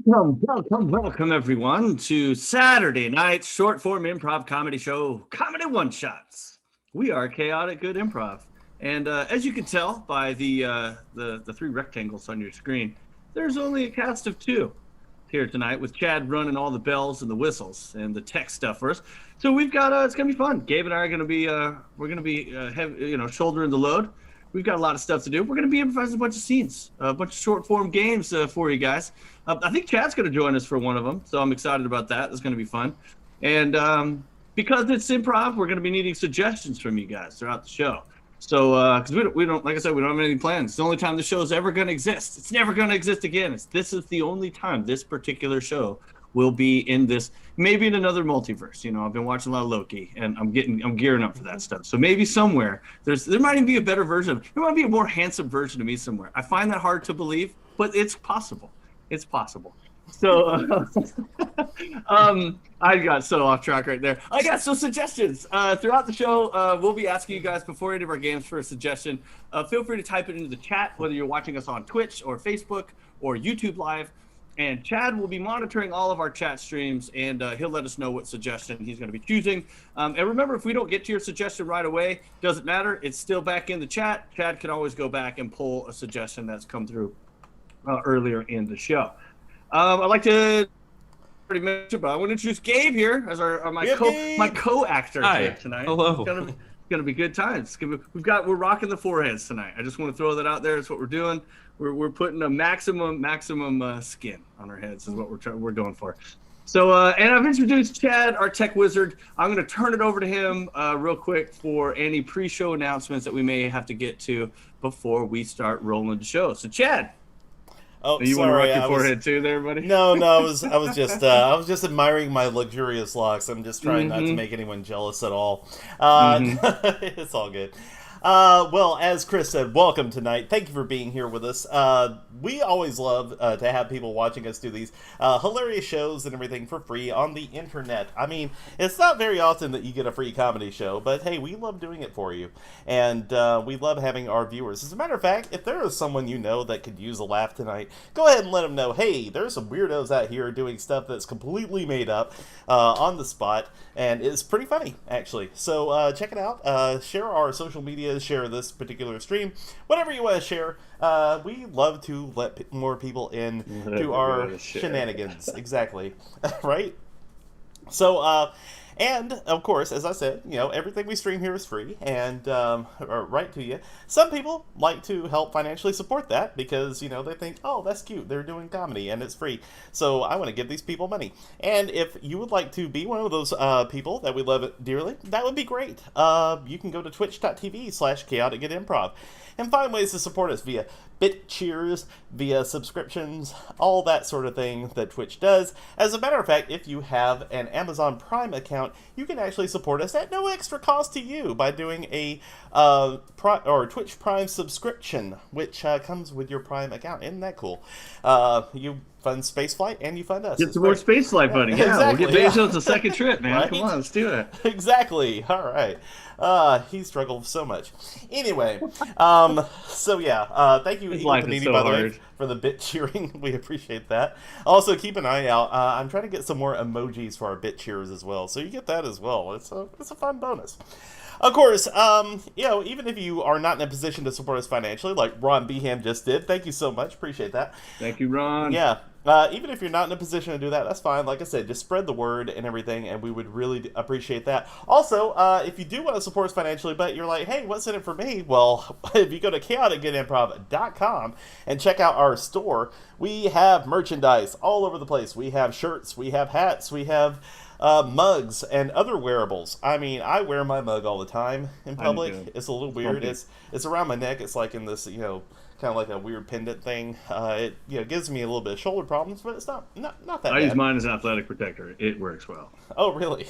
Welcome everyone to Saturday night's short form improv comedy show, Comedy One Shots. We are Chaotic Good Improv, and as you can tell by the three rectangles on your screen, there's only a cast of two here tonight, with Chad running all the bells and the whistles and the tech stuff for us. So we've got it's gonna be fun. Gabe and I are gonna be shouldering the load. We've got a lot of stuff to do. We're going to be improvising a bunch of scenes, a bunch of short form games for you guys. I think Chad's going to join us for one of them, so I'm excited about that. It's going to be fun. And because it's improv, we're going to be needing suggestions from you guys throughout the show. So, because we don't, like I said, we don't have any plans. It's the only time the show is ever going to exist. It's never going to exist again. This is the only time this particular show will be in this, maybe in another multiverse. You know, I've been watching a lot of Loki, and I'm gearing up for that stuff. So maybe somewhere there might even be a better version. There might be a more handsome version of me somewhere. I find that hard to believe, but it's possible. It's possible. So I got so off track right there. I got some suggestions throughout the show. We'll be asking you guys before any of our games for a suggestion. Feel free to type it into the chat, whether you're watching us on Twitch or Facebook or YouTube Live. And Chad will be monitoring all of our chat streams, and he'll let us know what suggestion he's going to be choosing. And remember, if we don't get to your suggestion right away, doesn't matter. It's still back in the chat. Chad can always go back and pull a suggestion that's come through earlier in the show. I'd like to already mention, but I want to introduce Gabe here as my co-actor here tonight. Hello. It's gonna be good times. We're rocking the foreheads tonight. I just want to throw that out there. That's what we're doing. We're putting a maximum skin on our heads is what we're going for. So and I've introduced Chad, our tech wizard. I'm going to turn it over to him real quick for any pre-show announcements that we may have to get to before we start rolling the show. So Chad, oh, you want to rock your forehead too, there, buddy? No, I was just admiring my luxurious locks. I'm just trying not to make anyone jealous at all. It's all good. Well, as Chris said, welcome tonight. Thank you for being here with us. We always love to have people watching us do these hilarious shows and everything for free on the internet. I mean, it's not very often that you get a free comedy show, but hey, we love doing it for you. And we love having our viewers. As a matter of fact, if there is someone you know that could use a laugh tonight, go ahead and let them know, hey, there's some weirdos out here doing stuff that's completely made up on the spot, and it's pretty funny, actually. So check it out. Share our social media. Share this particular stream, whatever you want to share. We love to let more people in to our shenanigans. Exactly. Right? So and of course, as I said, you know, everything we stream here is free and right to you. Some people like to help financially support that because, you know, they think, oh, that's cute, they're doing comedy and it's free, so I want to give these people money. And if you would like to be one of those people that we love dearly, that would be great. You can go to twitch.tv/chaoticgoodimprov and find ways to support us via bit cheers, via subscriptions, all that sort of thing that Twitch does. As a matter of fact, if you have an Amazon Prime account, you can actually support us at no extra cost to you by doing a Twitch Prime subscription, which comes with your Prime account. Isn't that cool? You fund Spaceflight and you fund us. Get some more Spaceflight, buddy. Yeah, exactly. We'll get Bezos a second trip, man. Right? Come on, let's do it. Exactly. All right. He struggled so much. Anyway, so yeah, thank you, Eagle Panini, so by the way, for the bit cheering. We appreciate that. Also, keep an eye out. I'm trying to get some more emojis for our bit cheers as well, so you get that as well. It's a fun bonus. Of course, you know, even if you are not in a position to support us financially, like Ron Beham just did, thank you so much. Appreciate that. Thank you, Ron. Yeah. Even if you're not in a position to do that, that's fine. Like I said, just spread the word and everything, and we would really appreciate that. Also, if you do want to support us financially, but you're like, hey, what's in it for me? Well, if you go to chaoticgoodimprov.com and check out our store, we have merchandise all over the place. We have shirts, we have hats, we have mugs and other wearables. I mean, I wear my mug all the time in public. It's a little weird. It's around my neck. It's like in this, you know, kind of like a weird pendant thing. It gives me a little bit of shoulder problems, but it's not that I bad. use mine as athletic protector. It works well. Oh, really?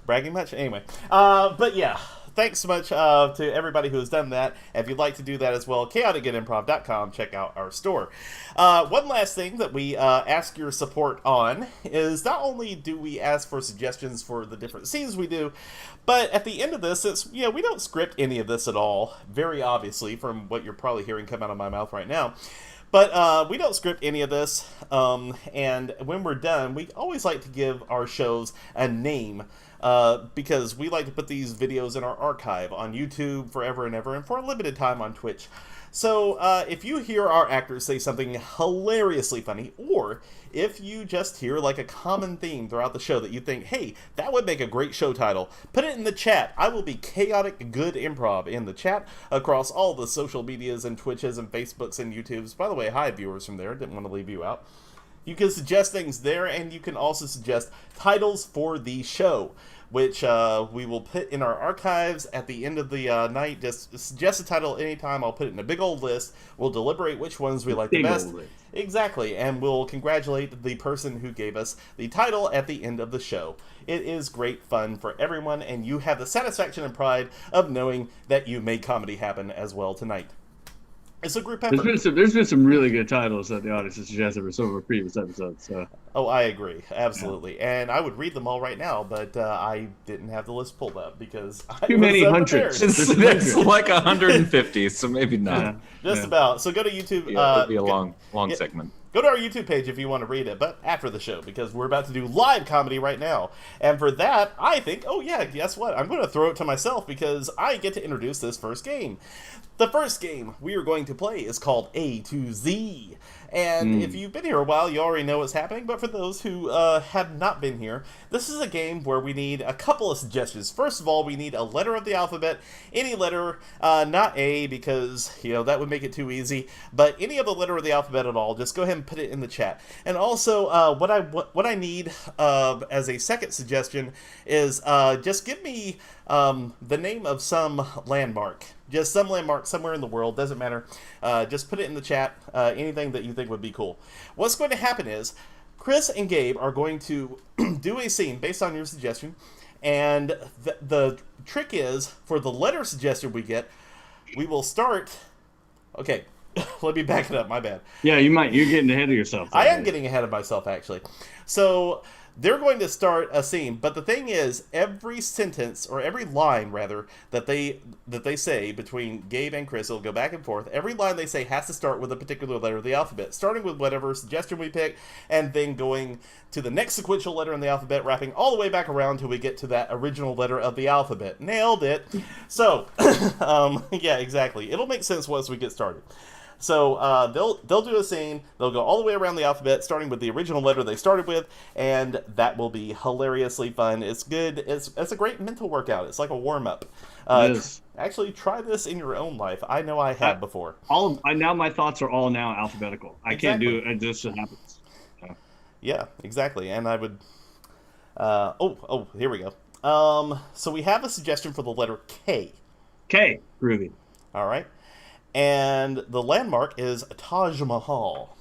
Bragging much? Anyway. But yeah, thanks so much to everybody who has done that. And if you'd like to do that as well, chaoticgetimprov.com. Check out our store. One last thing that we ask your support on is not only do we ask for suggestions for the different scenes we do, but at the end of this, it's we don't script any of this at all, very obviously, from what you're probably hearing come out of my mouth right now. But we don't script any of this, and when we're done, we always like to give our shows a name, because we like to put these videos in our archive on YouTube forever and ever, and for a limited time on Twitch. So if you hear our actors say something hilariously funny, or if you just hear like a common theme throughout the show that you think, hey, that would make a great show title, put it in the chat. I will be Chaotic Good Improv in the chat across all the social medias and Twitches and Facebooks and YouTubes. By the way, hi viewers from there, didn't want to leave you out. You can suggest things there, and you can also suggest titles for the show, which we will put in our archives at the end of the night. Just suggest a title anytime. I'll put it in a big old list. We'll deliberate which ones we like the best. Exactly, and we'll congratulate the person who gave us the title at the end of the show. It is great fun for everyone, and you have the satisfaction and pride of knowing that you made comedy happen as well tonight. It's a group effort. There's been some really good titles that the audience has suggested for some of our previous episodes. So. Oh, I agree. Absolutely. Yeah. And I would read them all right now, but I didn't have the list pulled up because too many hundreds. It's like 150, so maybe not. Just about. So go to YouTube. It'll be a long segment. Go to our YouTube page if you want to read it, but after the show, because we're about to do live comedy right now. And for that, I think, oh yeah, guess what? I'm going to throw it to myself because I get to introduce this first game. The first game we are going to play is called A to Z. And if you've been here a while, you already know what's happening. But for those who have not been here, this is a game where we need a couple of suggestions. First of all, we need a letter of the alphabet. Any letter, not A, because, that would make it too easy. But any other letter of the alphabet at all, just go ahead and put it in the chat. And also, what I need as a second suggestion is just give me the name of some landmark. Just some landmark somewhere in the world, doesn't matter. Just put it in the chat, anything that you think would be cool. What's going to happen is, Chris and Gabe are going to do a scene based on your suggestion, and the trick is, for the letter suggestion we get, we will start... Okay, let me back it up, my bad. Yeah, you're getting ahead of yourself. I am getting ahead of myself, actually. So... they're going to start a scene, but the thing is, every sentence, or every line, rather, that they say between Gabe and Chris, it'll go back and forth, every line they say has to start with a particular letter of the alphabet, starting with whatever suggestion we pick, and then going to the next sequential letter in the alphabet, wrapping all the way back around till we get to that original letter of the alphabet. Nailed it! So, yeah, exactly. It'll make sense once we get started. So they'll do a scene, they'll go all the way around the alphabet, starting with the original letter they started with, and that will be hilariously fun. It's good. It's a great mental workout. It's like a warm-up. Actually, try this in your own life. I know I have before. Now my thoughts are all now alphabetical. I can't do it. It just happens. Yeah, exactly. And I would... here we go. So we have a suggestion for the letter K. K. Groovy. All right. And the landmark is Taj Mahal.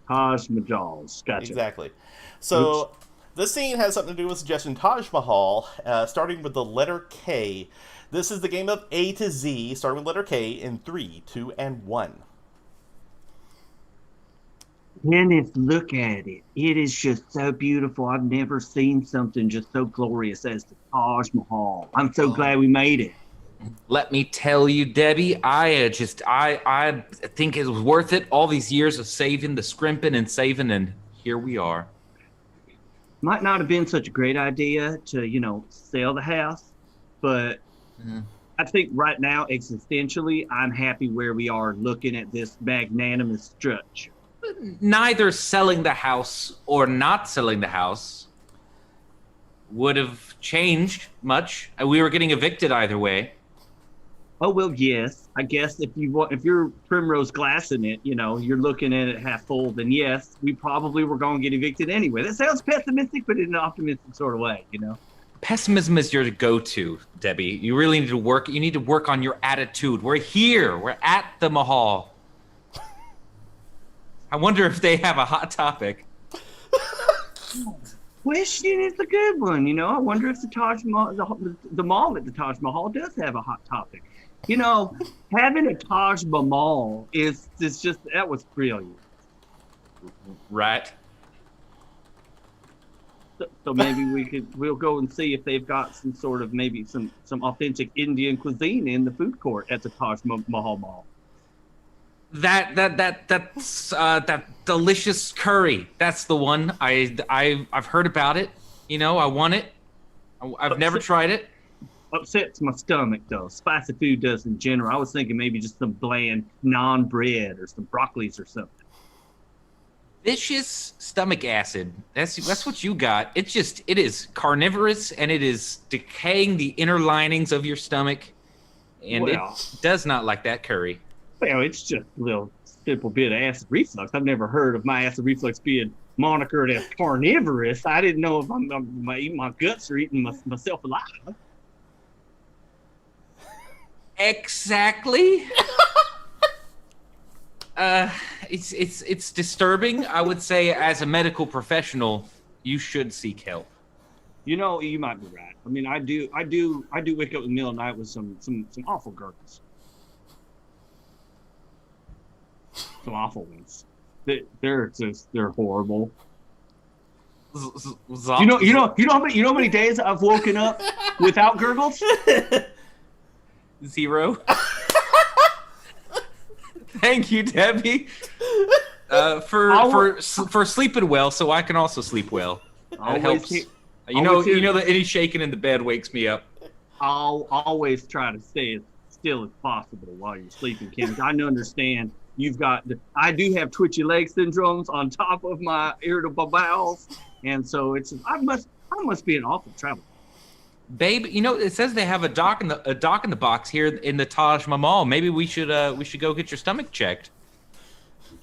Taj Mahal. Gotcha. Exactly. So this scene has something to do with suggestion Taj Mahal, starting with the letter K. This is the game of A to Z, starting with letter K in 3, 2, and 1. Kenneth, look at it. It is just so beautiful. I've never seen something just so glorious as the Taj Mahal. I'm so glad we made it. Let me tell you, Debbie, I think it was worth it. All these years of saving, the scrimping and saving, and here we are. Might not have been such a great idea to, sell the house, but I think right now, existentially, I'm happy where we are looking at this magnanimous structure. Neither selling the house or not selling the house would have changed much. We were getting evicted either way. Oh, well, yes. I guess if you're Primrose glassing it, you're looking at it half full, then yes, we probably were going to get evicted anyway. That sounds pessimistic, but in an optimistic sort of way, pessimism is your go-to, Debbie. You really need to work. You need to work on your attitude. We're here. We're at the Mahal. I wonder if they have a hot topic. Question is a good one. You know, I wonder if the Taj Mahal, the mall at the Taj Mahal does have a hot topic. You know, having a Taj Mahal is just, that was brilliant. Right. So maybe we'll go and see if they've got some sort of maybe some authentic Indian cuisine in the food court at the Taj Mahal Mall. That delicious curry. That's the one. I've heard about it. You know, I want it. I've never tried it. Upsets my stomach though. Spicy food does in general. I was thinking maybe just some bland naan bread or some broccolis or something. Vicious stomach acid. That's what you got. It is carnivorous and it is decaying the inner linings of your stomach, and it does not like that curry. Well, it's just a little simple bit of acid reflux. I've never heard of my acid reflux being monikered as carnivorous. I didn't know if my guts are eating myself alive. Exactly. It's disturbing. I would say, as a medical professional, you should seek help. You know, you might be right. I mean, I do wake up in the middle of the night with some awful gurgles. Some awful ones. They're horrible. You know how many days I've woken up without gurgles? 0. Thank you, Debbie, for sleeping well, so I can also sleep well. That helps. You know that any shaking in the bed wakes me up. I'll always try to stay as still as possible while you're sleeping, Ken. I understand I do have twitchy leg syndromes on top of my irritable bowels, and so I must be an awful traveler. Babe, you know, it says they have a doc in the box here in the Taj Mahal. Maybe we should go get your stomach checked.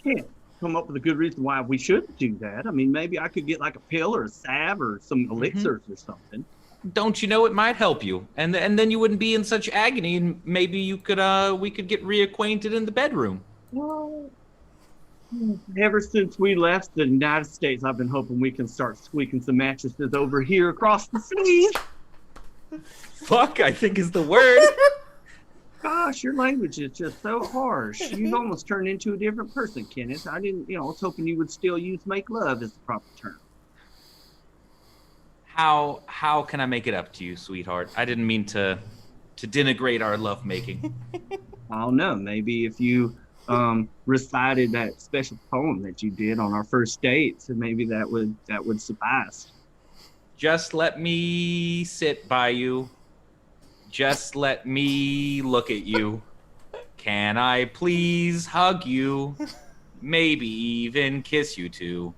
Can't come up with a good reason why we should do that. I mean, maybe I could get like a pill or a salve or some elixirs or something. Don't you know it might help you, and then you wouldn't be in such agony, and maybe we could get reacquainted in the bedroom. Well, ever since we left the United States, I've been hoping we can start squeaking some mattresses over here across the seas. Fuck, I think is the word. Gosh, your language is just so harsh. You've almost turned into a different person, Kenneth. I was hoping you would still use make love as the proper term. How can I make it up to you, sweetheart? I didn't mean to denigrate our lovemaking. I don't know. Maybe if you recited that special poem that you did on our first date, so maybe that would suffice. Just let me sit by you. Just let me look at you. Can I please hug you? Maybe even kiss you too.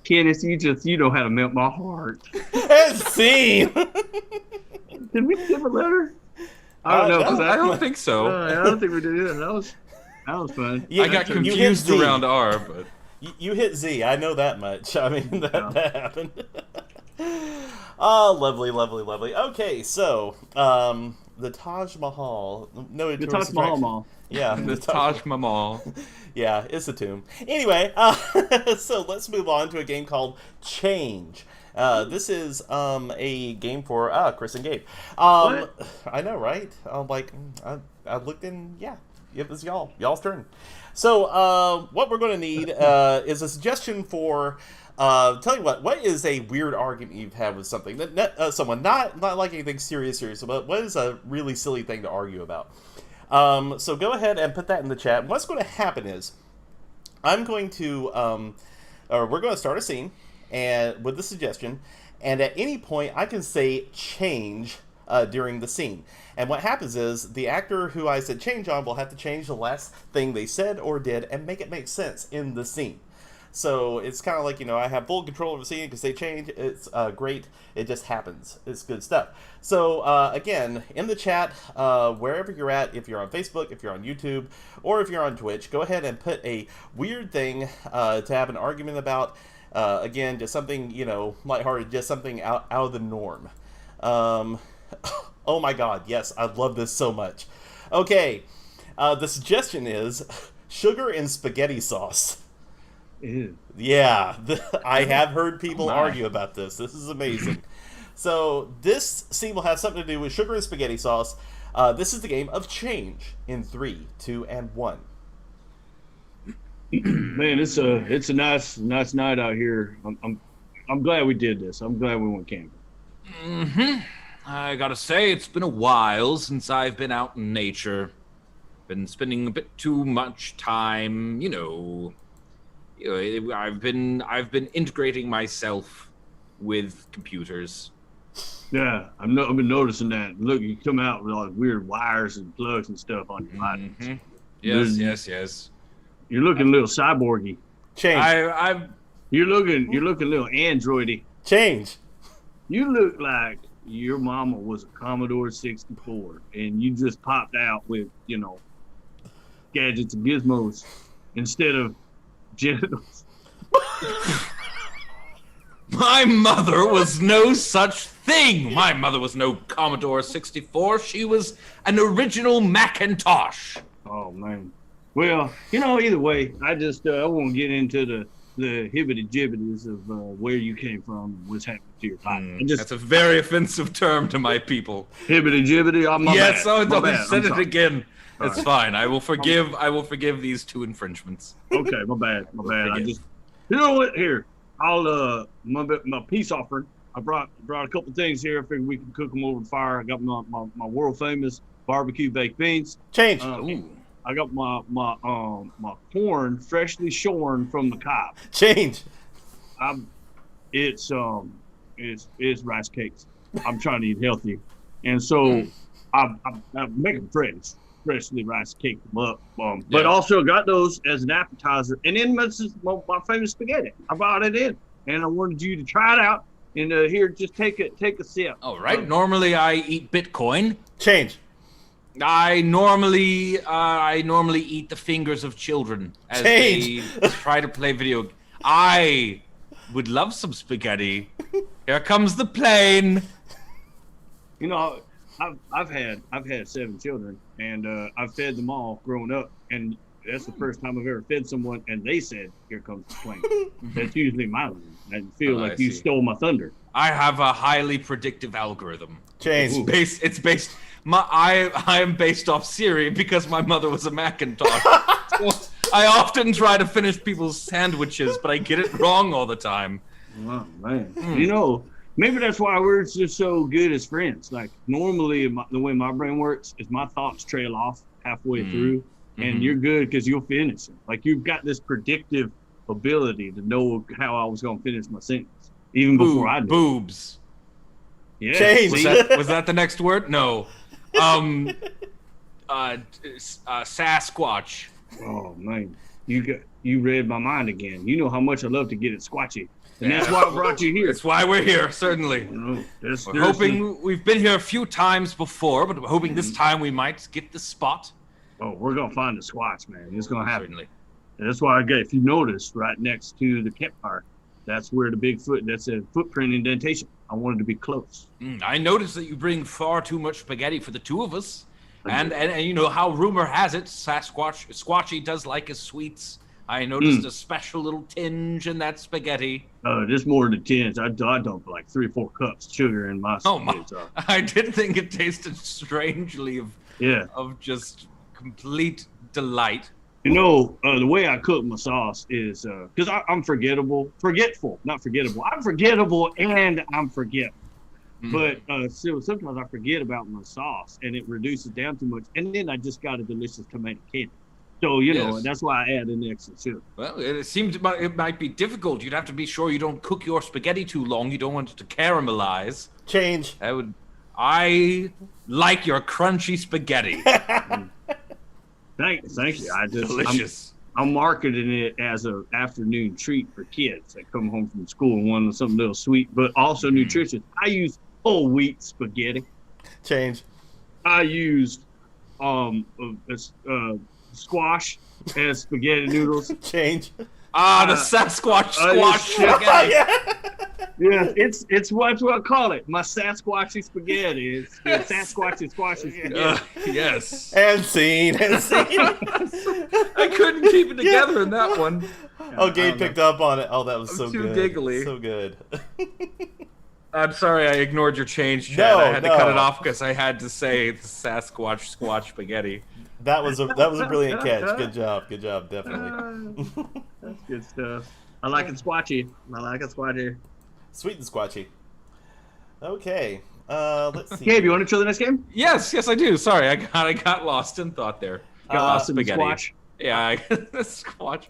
Kenneth, you know how to melt my heart. Scene. Did we give a letter? I don't know. I don't think so. I don't think we did either. That was fun. Yeah, I got confused around R, but you hit Z. I know that much. I mean, that happened. Oh, lovely, lovely, lovely. Okay, so the Taj Mahal. No, the Taj Mahal Mall. Yeah, the Taj Mahal. Yeah, it's a tomb. Anyway, so let's move on to a game called Change. This is a game for Chris and Gabe. What? I know, right? I looked in. Yeah, it was y'all's turn. So what we're going to need is a suggestion for. Tell you what is a weird argument you've had with something that someone not like anything serious, but what is a really silly thing to argue about? So go ahead and put that in the chat. What's going to happen is I'm going to or we're going to start a scene and with the suggestion, and at any point I can say change during the scene. And what happens is the actor who I said change on will have to change the last thing they said or did and make it make sense in the scene. So it's kind of like, I have full control of the scene because they change. It's great. It just happens. It's good stuff. So again, in the chat, wherever you're at, if you're on Facebook, if you're on YouTube, or if you're on Twitch, go ahead and put a weird thing to have an argument about. Again, just something, lighthearted, just something out of the norm. Um, oh my god, yes, I love this so much. Okay, the suggestion is sugar and spaghetti sauce. Ew. Yeah, I have heard people my. argue about this. This is amazing. So this scene will have something to do with sugar and spaghetti sauce. This is the game of change in 3, 2, and 1. Man, it's a nice night out here. I'm glad we did this. I'm glad we went camping. I gotta say, it's been a while since I've been out in nature. Been spending a bit too much time, I've been integrating myself with computers. Yeah, I've been noticing that. Look, you come out with all the weird wires and plugs and stuff on your body. Yes. You're looking a little cyborgy. Change. You're looking a little androidy. Change. You look like your mama was a Commodore 64 and you just popped out with, gadgets and gizmos instead of genitals. My mother was no such thing. My mother was no Commodore 64. She was an original Macintosh. Oh, man. Well, either way, I won't get into the hibbity-jibbities of where you came from and what's happening to your life. That's a very offensive term to my people. Hibbity-jibbity? Oh, my yes, bad. oh, My bad. said I'm it sorry. again. It's right. fine. I will forgive these 2 infringements. Okay, my bad. You know what? Here, I'll my peace offering. I brought a couple things here. I figured we can cook them over the fire. I got my world famous barbecue baked beans. Change. I got my corn freshly shorn from the cob. Change. It's rice cakes. I'm trying to eat healthy, and so I make them freshly rice cake them up. But also got those as an appetizer, and then my famous spaghetti. I brought it in, and I wanted you to try it out. And here, just take a sip. All right. Normally, I eat Bitcoin. Change. I normally eat the fingers of children as Change. they try to play video. I would love some spaghetti. Here comes the plane. I've had 7 children, and I've fed them all growing up, and that's the first time I've ever fed someone, and they said, "Here comes the plane." That's usually my line. I feel like you stole my thunder. I have a highly predictive algorithm. Change. I am based off Siri because my mother was a Macintosh. So I often try to finish people's sandwiches, but I get it wrong all the time. Oh, man. Maybe that's why we're just so good as friends. Like, normally, the way my brain works is my thoughts trail off halfway through, and you're good because you'll finish it. Like, you've got this predictive ability to know how I was going to finish my sentence, even before I did. Boobs. Yeah. Change. Was that the next word? No. Sasquatch. Oh, man. You read my mind again. You know how much I love to get it squatchy. And that's why I brought you here. That's why we're here, certainly. We're hoping we've been here a few times before, but we're hoping this time we might get the spot. Oh, we're going to find the squatch, man. It's going to happen. Certainly. And that's why if you notice, right next to the campfire, that's where that's a footprint indentation. I wanted to be close. I noticed that you bring far too much spaghetti for the 2 of us. And you know how rumor has it, Squatchy does like his sweets. I noticed a special little tinge in that spaghetti. There's more than 10. I dump like 3 or 4 cups of sugar in my spaghetti. I did think it tasted strangely of just complete delight. The way I cook my sauce is because I'm forgetful, not forgettable. I'm forgettable and I'm forgetful. But so sometimes I forget about my sauce and it reduces down too much, and then I just got a delicious tomato candy. So that's why I add an extra sugar. Well, it seems it might be difficult. You'd have to be sure you don't cook your spaghetti too long. You don't want it to caramelize. Change. I like your crunchy spaghetti. Thank you. Delicious. I'm marketing it as an afternoon treat for kids that come home from school and want something a little sweet, but also nutritious. I use whole wheat spaghetti. Change. I used squash as spaghetti noodles. Change. The Sasquatch squash spaghetti. Yeah, it's what I call it. My Sasquatchy spaghetti. It's the Sasquatchy squashy spaghetti. Yes. And scene. I couldn't keep it together in that one. Oh, Gabe picked up on it. Oh, that was I'm so too good. giggly. So good. I'm sorry I ignored your change, Chad. No, I had to cut it no. off because I had to say the Sasquatch squatch spaghetti. That was a brilliant catch. Good job. Good job. Definitely. That's good stuff. I like it squatchy. Sweet and squatchy. Okay. Let's see. Gabe, you want to show the next game? Yes, I do. Sorry, I got lost in thought there. Got lost in the spaghetti. squatch. Yeah, Squatch.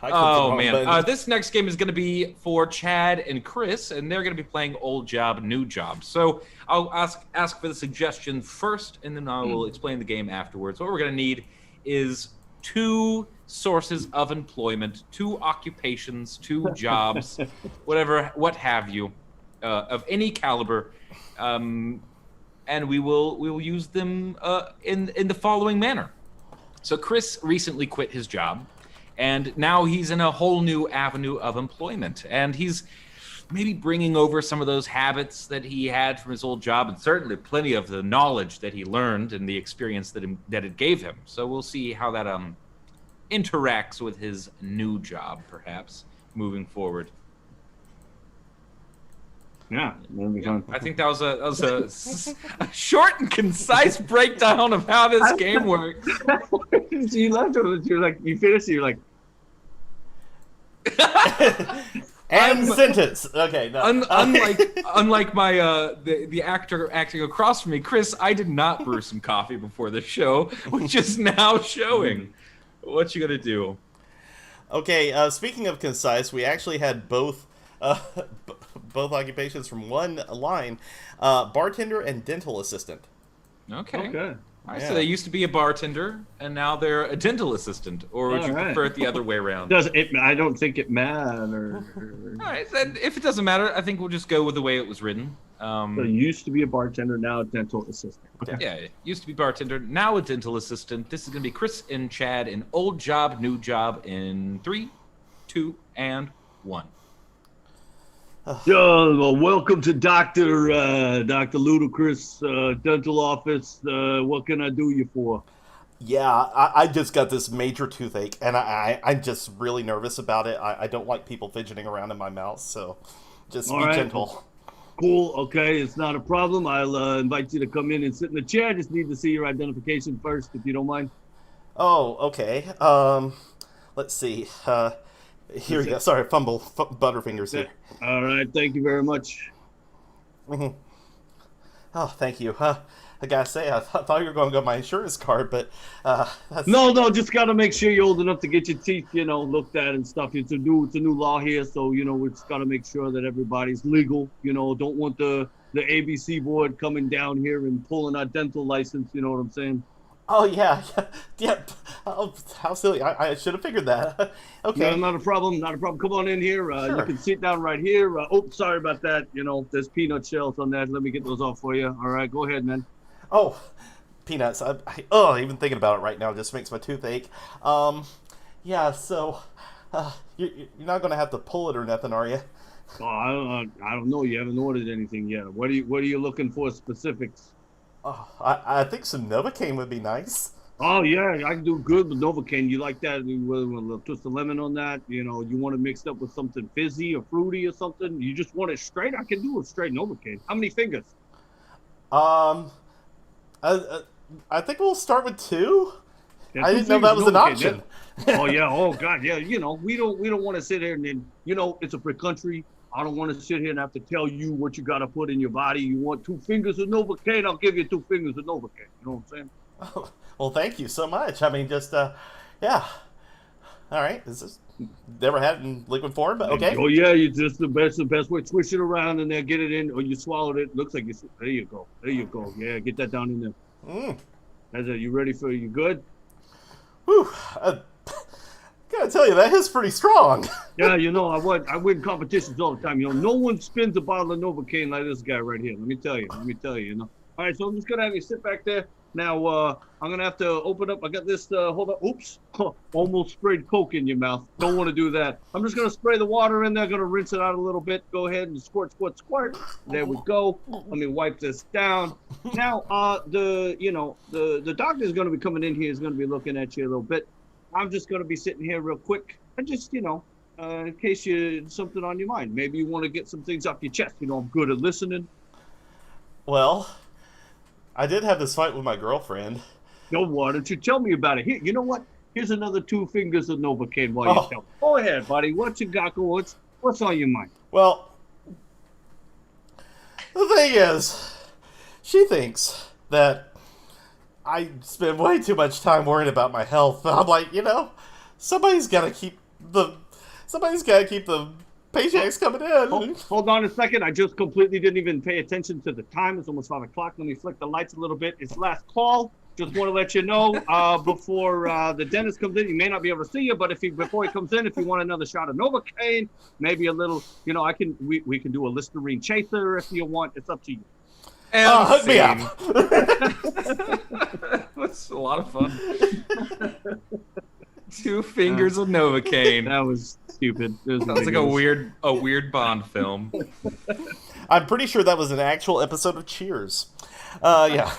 I clicked the Oh wrong man, button. this next game is going to be for Chad and Chris, and they're going to be playing Old Job, New Job. So I'll ask for the suggestion first, and then I will explain the game afterwards. What we're going to need is 2 sources of employment, 2 occupations, 2 jobs, what have you, of any caliber, and we will use them in the following manner. So Chris recently quit his job. And now he's in a whole new avenue of employment. And he's maybe bringing over some of those habits that he had from his old job, and certainly plenty of the knowledge that he learned and the experience that it gave him. So we'll see how that interacts with his new job, perhaps, moving forward. Yeah, I think that was a short and concise breakdown of how this game works. You left it. You're like, you finished it. You're like, And sentence. Okay, no. Unlike my the actor acting across from me, Chris, I did not brew some coffee before the show, which is now showing. What you gonna do? Okay, speaking of concise, we actually had both both occupations from one line, bartender and dental assistant. Okay. Yeah. So they used to be a bartender, and now they're a dental assistant. Or would you prefer it the other way around? I don't think it matters. All right. Then if it doesn't matter, I think we'll just go with the way it was written. So used to be a bartender, now a dental assistant. Okay. Yeah, it used to be bartender, now a dental assistant. This is going to be Chris and Chad in Old Job, New Job in 3, 2, and 1. Well, welcome to Dr. Ludacris dental office. What can I do you for? Yeah, I just got this major toothache, and I'm just really nervous about it. I don't like people fidgeting around in my mouth, so just be gentle. Cool. Okay, it's not a problem. I'll invite you to come in and sit in the chair. I just need to see your identification first, if you don't mind. Oh, okay. Let's see. Here we go. Sorry, butterfingers here. All right. Thank you very much. Mm-hmm. Oh, thank you. I gotta say, I thought you were going to go my insurance card, but that's... No, just gotta make sure you're old enough to get your teeth, looked at and stuff. It's a new law here, so we just gotta make sure that everybody's legal. Don't want the ABC board coming down here and pulling our dental license. You know what I'm saying? Oh yeah. Oh, how silly! I should have figured that. Okay. No, not a problem. Come on in here. Sure. You can sit down right here. Sorry about that. There's peanut shells on that. Let me get those off for you. All right, go ahead, man. Oh, peanuts. Even thinking about it right now just makes my tooth ache. Yeah. So, you're not gonna have to pull it or nothing, are you? Oh, I don't know. You haven't ordered anything yet. What are you looking for specifics? Oh, I think some Novocaine would be nice. Oh yeah, I can do good with Novocaine. You like that? You want a little twist of lemon on that? You want it mixed up with something fizzy or fruity or something? You just want it straight? I can do it straight Novocaine. How many fingers? I think we'll start with 2. Yeah, I didn't know that was an option. Oh yeah. Oh god. Yeah. We don't want to sit here and then it's a free country. I don't want to sit here and have to tell you what you got to put in your body. You want 2 fingers of Novocaine? I'll give you 2 fingers of Novocaine. You know what I'm saying? Oh, well, thank you so much. I mean, just yeah. All right. Is this never had it in liquid form? But okay. Oh yeah, you just the best way. Swish it around and then get it in, or you swallowed it. Looks like there you go. Yeah, get that down in there. That's it. You ready for? You good? Whew. Gotta tell you, that is pretty strong. Yeah, I win competitions all the time. No one spins a bottle of Novocaine like this guy right here. Let me tell you. All right, so I'm just gonna have you sit back there. Now, I'm going to have to open up. I got this, hold on. Oops. Almost sprayed Coke in your mouth. Don't want to do that. I'm just going to spray the water in there. Going to rinse it out a little bit. Go ahead and squirt, squirt, squirt. There we go. Let me wipe this down. Now, the doctor is going to be coming in here. He's going to be looking at you a little bit. I'm just going to be sitting here real quick. And just, in case you something on your mind. Maybe you want to get some things off your chest. I'm good at listening. Well, I did have this fight with my girlfriend. No, why don't you tell me about it? Here, you know what? Here's another 2 fingers of Novocaine while you tell me. Go ahead, buddy. What you got? What's on your mind? Well, the thing is, she thinks that I spend way too much time worrying about my health. I'm like, somebody's got to keep the paychecks coming in. Hold on a second. I just completely didn't even pay attention to the time. It's almost 5 o'clock. Let me flick the lights a little bit. It's last call. Just want to let you know before the dentist comes in. He may not be able to see you, but before he comes in, if you want another shot of Novocaine, maybe a little, we can do a Listerine chaser if you want. It's up to you. Hook me up. That's a lot of fun. 2 fingers of Novocaine. That was stupid. Sounds like a weird Bond film. I'm pretty sure that was an actual episode of Cheers. Yeah.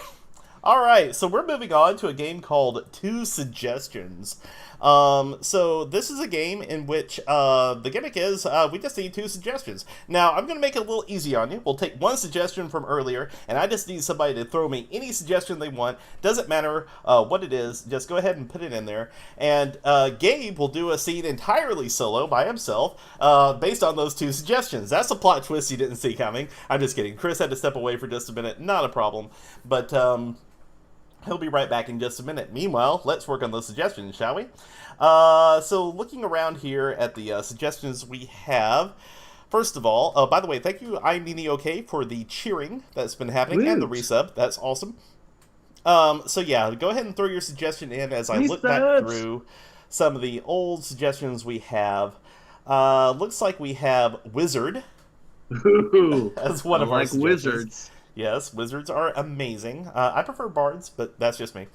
All right, so we're moving on to a game called 2 Suggestions. So this is a game in which the gimmick is we just need 2 suggestions. Now, I'm going to make it a little easy on you. We'll take 1 suggestion from earlier, and I just need somebody to throw me any suggestion they want. Doesn't matter what it is. Just go ahead and put it in there. And Gabe will do a scene entirely solo by himself based on those 2 suggestions. That's a plot twist you didn't see coming. I'm just kidding. Chris had to step away for just a minute. Not a problem. But he'll be right back in just a minute. Meanwhile, let's work on those suggestions, shall we? So looking around here at the suggestions we have, first of all, by the way, thank you, I'm Nini OK, for the cheering that's been happening and the resub. That's awesome. So yeah, go ahead and throw your suggestion in as I look back through some of the old suggestions we have. Looks like we have Wizard as one of our suggestions. Wizards. Yes, wizards are amazing. I prefer bards, but that's just me.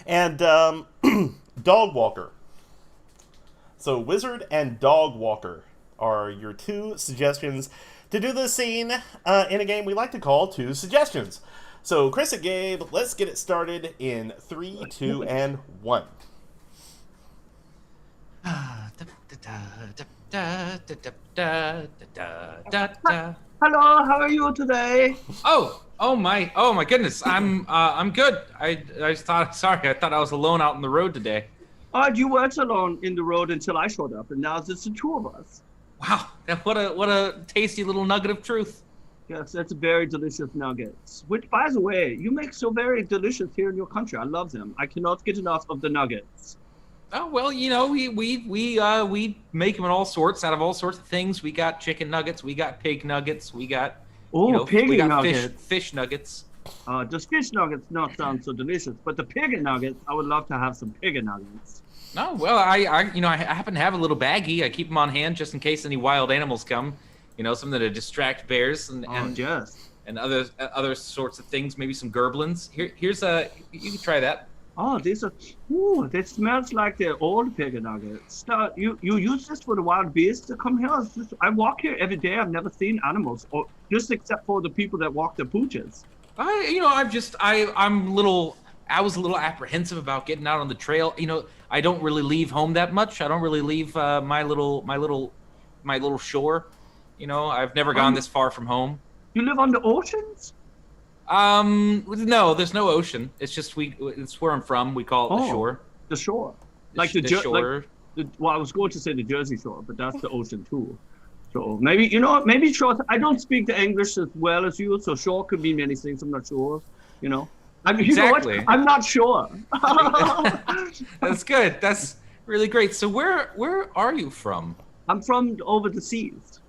And Dog Walker. So Wizard and Dog Walker are your 2 suggestions to do this scene in a game we like to call 2 Suggestions. So Chris and Gabe, let's get it started in 3, 2, and 1. Hello, how are you today? Oh my goodness. I'm good. I thought I was alone out on the road today. You weren't alone in the road until I showed up, and now it's just the 2 of us. Wow, what a tasty little nugget of truth. Yes, that's a very delicious nuggets. Which, by the way, you make so very delicious here in your country. I love them. I cannot get enough of the nuggets. Oh well, we make them in all sorts, out of all sorts of things. We got chicken nuggets, we got pig nuggets, we got pig nuggets. Fish nuggets. Does fish nuggets not sound so delicious? But the pig nuggets, I would love to have some pig nuggets. No, well, I happen to have a little baggie. I keep them on hand just in case any wild animals come. Something to distract bears and other sorts of things. Maybe some gerblins. Here's you can try that. Oh, that smells like the old pig nuggets. You use this for the wild beasts to come here? I walk here every day. I've never seen animals, or just except for the people that walk the pooches. I was a little apprehensive about getting out on the trail. I don't really leave home that much. I don't really leave my little shore. I've never gone this far from home. You live on the oceans? No, there's no ocean. It's just it's where I'm from. We call it the shore. The shore. Like the shore. I was going to say the Jersey Shore, but that's the ocean too. So maybe maybe shore. I don't speak the English as well as you, so shore could mean many things. I'm not sure. Exactly. You know what? I'm not sure. That's good. That's really great. So where are you from? I'm from over the seas.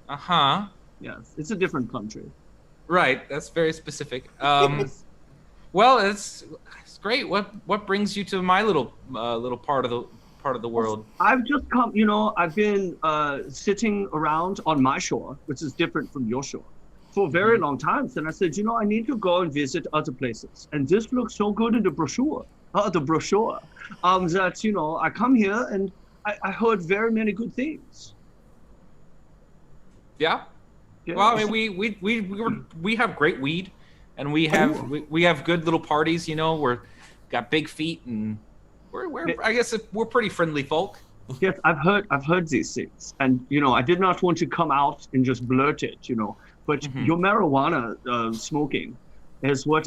Uh-huh. Yes, it's a different country. Right. That's very specific. Well, it's great. What brings you to my little part of the world? I've just come. I've been sitting around on my shore, which is different from your shore. for a very long time. And I said, I need to go and visit other places. And this looks so good in the brochure. That, I come here and I heard very many good things. Yeah. Well, I mean, we have great weed, and we have good little parties. We're got big feet, and I guess we're pretty friendly folk. Yes, I've heard these things, and I did not want to come out and just blurt it, but your marijuana smoking is what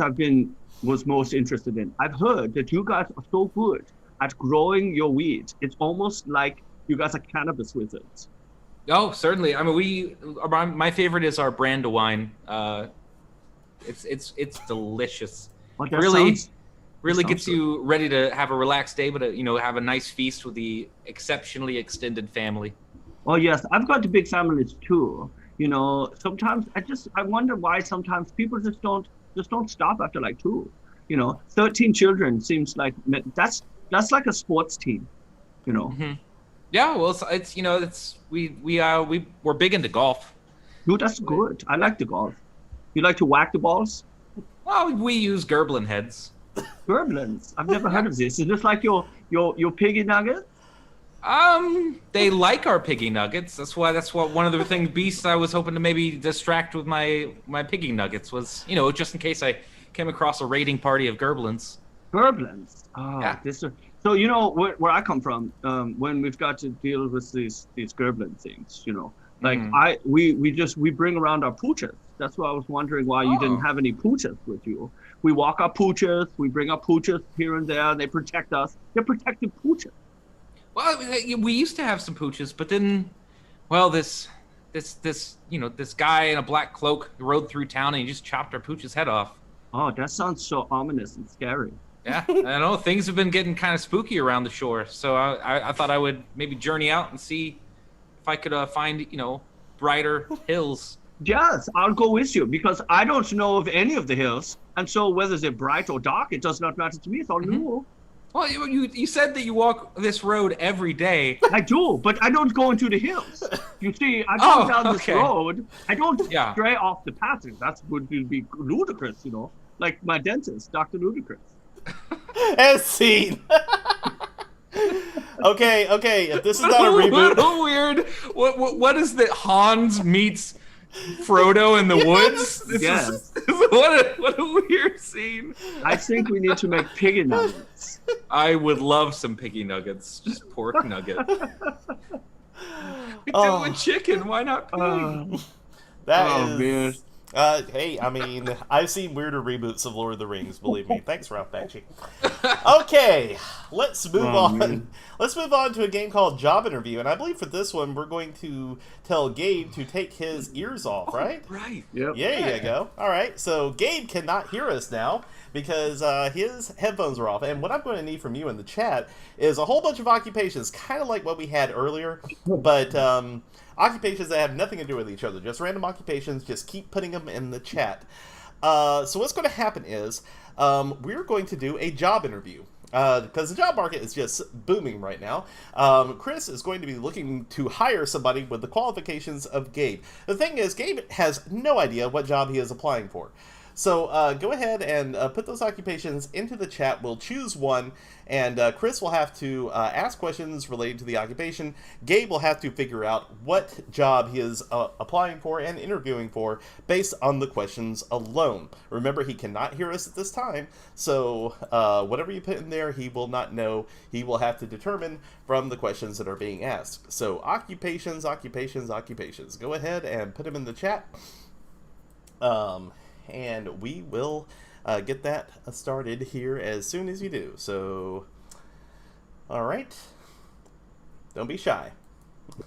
was most interested in. I've heard that you guys are so good at growing your weed. It's almost like you guys are cannabis wizards. Oh, certainly. I mean, my favorite is our Brandywine. It's delicious. Well, really gets you ready to have a relaxed day, but have a nice feast with the exceptionally extended family. Oh yes, I've got big families too. Sometimes I wonder why sometimes people just don't stop after like 2. 13 children seems like that's like a sports team. Mm-hmm. Yeah, well, we're big into golf. Dude, that's good. I like the golf. You like to whack the balls? Well, we use Gerblin heads. Gerblins? I've never heard of this. Is this like your piggy nugget? They like our piggy nuggets. That's what one of the things beasts I was hoping to maybe distract with my piggy nuggets was, just in case I came across a raiding party of Gerblins. Gerblins? Oh, yeah. So where I come from, when we've got to deal with these Gerblin things, like we bring around our pooches. That's why I was wondering why you didn't have any pooches with you. We walk our pooches, we bring our pooches here and there, and they protect us. They're protected pooches. Well, we used to have some pooches, but then, well, this guy in a black cloak rode through town and he just chopped our pooch's head off. Oh, that sounds so ominous and scary. Yeah, I know things have been getting kind of spooky around the shore, so I thought I would maybe journey out and see if I could find brighter hills. Yes, I'll go with you because I don't know of any of the hills, and so whether they're bright or dark, it does not matter to me. It's all new. Well, you said that you walk this road every day. I do, but I don't go into the hills. You see, I go down this road. I don't stray off the pattern. That would be ludicrous, like my dentist, Dr. Ludicrous. As seen. Okay. If this is not a reboot, what a weird. What is that? Hans meets Frodo in the woods. What a weird scene. I think we need to make piggy nuggets. I would love some piggy nuggets, just pork nugget. We do a chicken. Why not pig? Man. Hey, I mean, I've seen weirder reboots of Lord of the Rings, believe me. Thanks, Ralph Bakshi. Okay, let's move on. Man. Let's move on to a game called Job Interview, and I believe for this one, we're going to tell Gabe to take his ears off, right? Right. Yep. Yeah, there you go. All right, so Gabe cannot hear us now because his headphones are off, and what I'm going to need from you in the chat is a whole bunch of occupations, kind of like what we had earlier, but occupations that have nothing to do with each other, just random occupations. Just keep putting them in the chat. So what's going to happen is we're going to do a job interview because the job market is just booming right now. Chris is going to be looking to hire somebody with the qualifications of Gabe. The thing is, Gabe has no idea what job he is applying for. So go ahead and put those occupations into the chat. We'll choose one, and Chris will have to ask questions related to the occupation. Gabe will have to figure out what job he is applying for and interviewing for based on the questions alone. Remember, he cannot hear us at this time, so whatever you put in there, he will not know. He will have to determine from the questions that are being asked. So occupations. Go ahead and put them in the chat. And we will get that started here as soon as you do. So, all right. Don't be shy.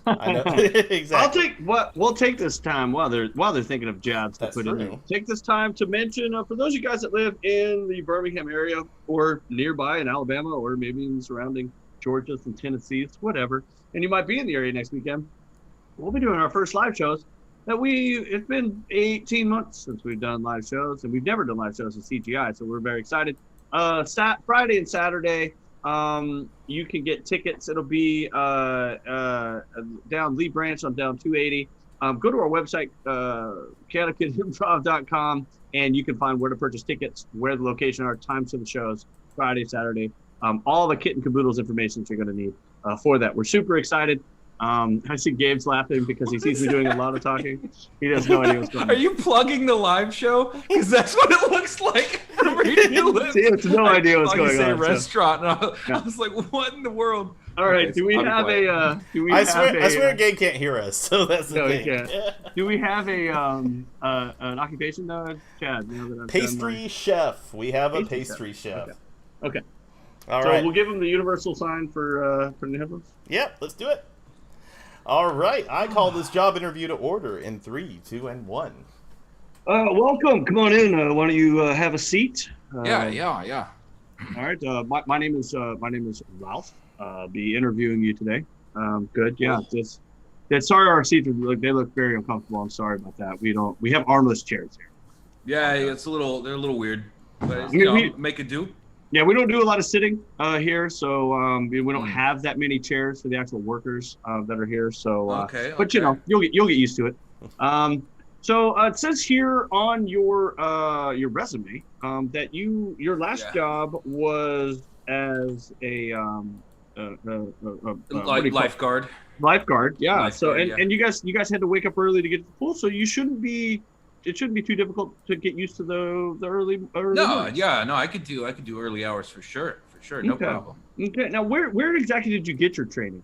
I know exactly. We'll take this time while they're thinking of jobs to put in there. Take this time to mention for those of you guys that live in the Birmingham area or nearby in Alabama or maybe in surrounding Georgias and Tennessees, whatever, and you might be in the area next weekend. We'll be doing our first live shows. It's been 18 months since we've done live shows, and we've never done live shows at CGI, so we're very excited. Friday and Saturday, you can get tickets. It'll be down Lee Branch on down 280. go to our website, chaoticimprov.com, and you can find where to purchase tickets, where the location are, times of the shows, Friday, Saturday, all the kit and caboodles information you're going to need for that. We're super excited. I see Gabe's laughing because he sees me doing a lot of talking. He has no idea what's going on. Are you plugging the live show? Because that's what it looks like. He has no idea what's going on. Restaurant. And I was like, what in the world? All right. Do we have a? I swear, Gabe can't hear us. So that's the thing. He can't. Do we have an occupation, Chad? Pastry chef. We have a pastry chef. Okay. All so right. we'll give him the universal sign for New Heavens. Yep. Let's do it. All right. I call this job interview to order in 3, 2, and 1. Welcome. Come on in. Why don't you have a seat? Yeah. All right. My name is Ralph. Be interviewing you today. Good. Yeah. Sorry, our seats they look very uncomfortable. I'm sorry about that. We have armless chairs here. Yeah, they're a little weird, but make it do. Yeah, we don't do a lot of sitting here, so we don't have that many chairs for the actual workers that are here. So, but you'll get used to it. So it says here on your resume that your last job was as a lifeguard. Lifeguard, yeah. And you guys had to wake up early to get to the pool, so it shouldn't be too difficult to get used to the early. No, I could do early hours for sure, no problem. Okay, now where exactly did you get your training?